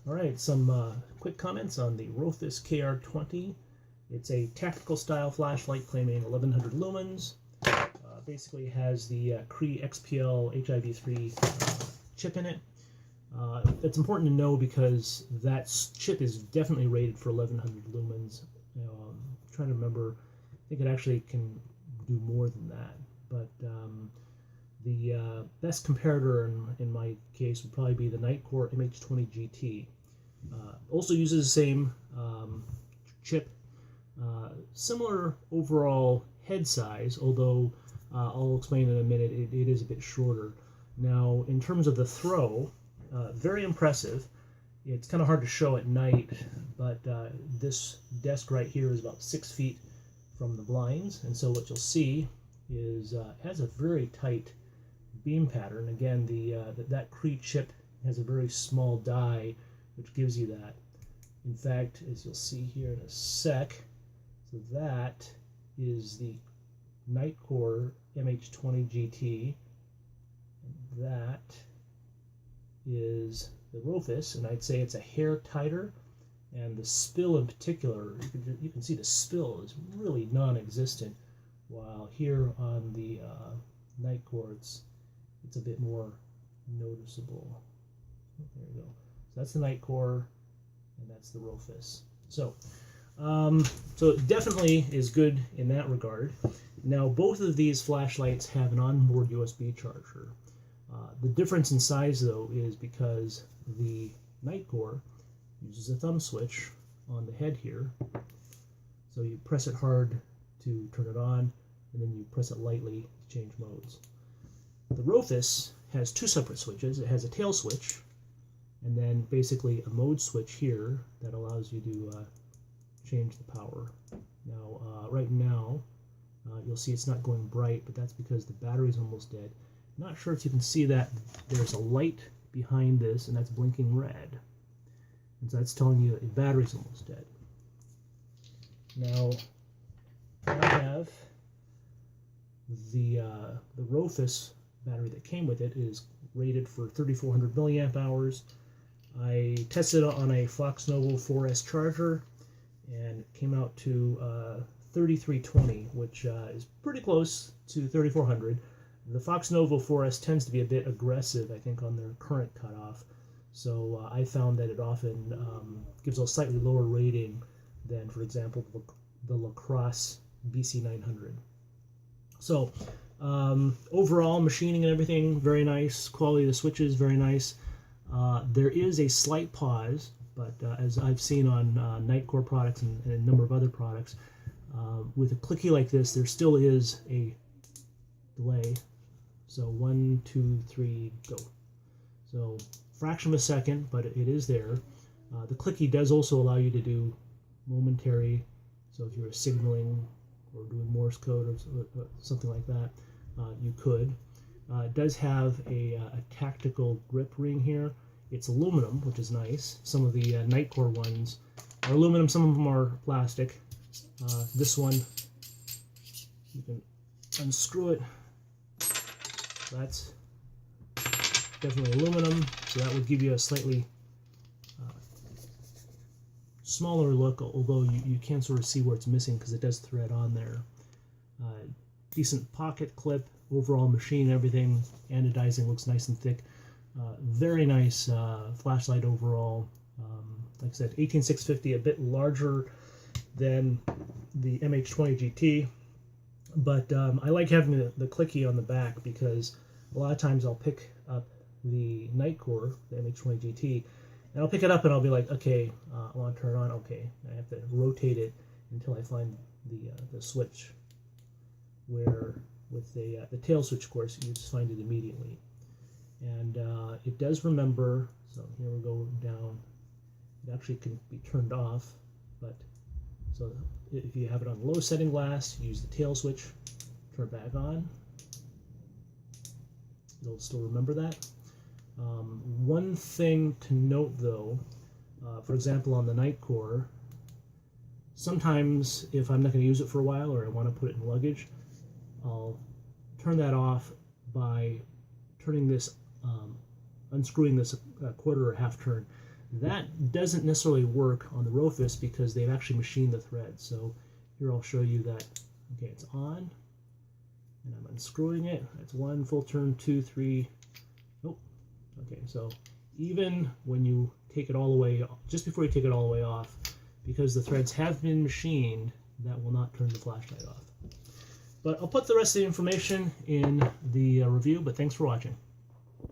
All right, some quick comments on the Rofis KR20. It's a tactical style flashlight claiming 1100 lumens. Basically has the Cree XPL HIV3 chip in it. It's important to know because that chip is definitely rated for 1100 lumens. I'm trying to remember, I think it actually can do more than that. But the best comparator in my case would probably be the Nitecore MH20GT. Also uses the same chip, similar overall head size, although I'll explain in a minute, it is a bit shorter. Now, in terms of the throw, very impressive. It's kind of hard to show at night, but this desk right here is about 6 feet from the blinds, and so what you'll see is it has a very tight beam pattern. Again, that Cree chip has a very small die, which gives you that. In fact, as you'll see here in a sec, so that is the Nitecore MH20GT, and that is the Rofis, and I'd say it's a hair tighter, and the spill in particular, you can see the spill is really non-existent, while here on the Nitecore it's a bit more noticeable. There you go. So that's the Nitecore, and that's the Rofis. So it definitely is good in that regard. Now, both of these flashlights have an onboard USB charger. The difference in size, though, is because the Nitecore uses a thumb switch on the head here. So you press it hard to turn it on, and then you press it lightly to change modes. The Rofis has two separate switches. It has a tail switch, and then basically a mode switch here that allows you to change the power. Now, right now, you'll see it's not going bright, but that's because the battery's almost dead. Not sure if you can see that. There's a light behind this, and that's blinking red. And so that's telling you that the battery's almost dead. Now, I have the Rofis battery that came with it. It is rated for 3400 milliamp hours. I tested it on a Foxnovo 4S charger, and it came out to 3320, which is pretty close to 3400. The Foxnovo 4S tends to be a bit aggressive, I think, on their current cutoff. So I found that it often gives a slightly lower rating than, for example, the Lacrosse BC900. So overall, machining and everything, very nice. Quality of the switches, very nice. There is a slight pause, but as I've seen on Nitecore products and a number of other products, with a clicky like this, there still is a delay. So 1, 2, 3, go. So fraction of a second, but it is there. The clicky does also allow you to do momentary, so if you're signaling or doing Morse code or something like that, you could. It does have a tactical grip ring here. It's aluminum, which is nice. Some of the Nitecore ones are aluminum, some of them are plastic. This one, you can unscrew it. That's definitely aluminum, so that would give you a slightly smaller look, although you can sort of see where it's missing because it does thread on there. Decent pocket clip, overall machine, everything, anodizing looks nice and thick. Very nice flashlight overall. Like I said, 18650, a bit larger than the MH20GT, but I like having the clicky on the back because a lot of times I'll pick up the Nitecore, the MH20GT, and I'll pick it up and I'll be like, okay, I want to turn it on, okay. I have to rotate it until I find the switch, where with the tail switch, of course, you just find it immediately. And it does remember, so here we go down, it actually can be turned off, but so if you have it on low setting glass, use the tail switch, turn it back on. It'll still remember that. One thing to note though, for example on the Nitecore, sometimes if I'm not going to use it for a while or I want to put it in luggage, I'll turn that off by turning this, unscrewing this a quarter or half turn. That doesn't necessarily work on the Rofis because they've actually machined the thread. So here I'll show you that. Okay, it's on, and I'm unscrewing it. That's 1 full turn, 2, 3. Nope. Okay, so even when you take it all the way, just before you take it all the way off, because the threads have been machined, that will not turn the flashlight off. But I'll put the rest of the information in the review, but thanks for watching.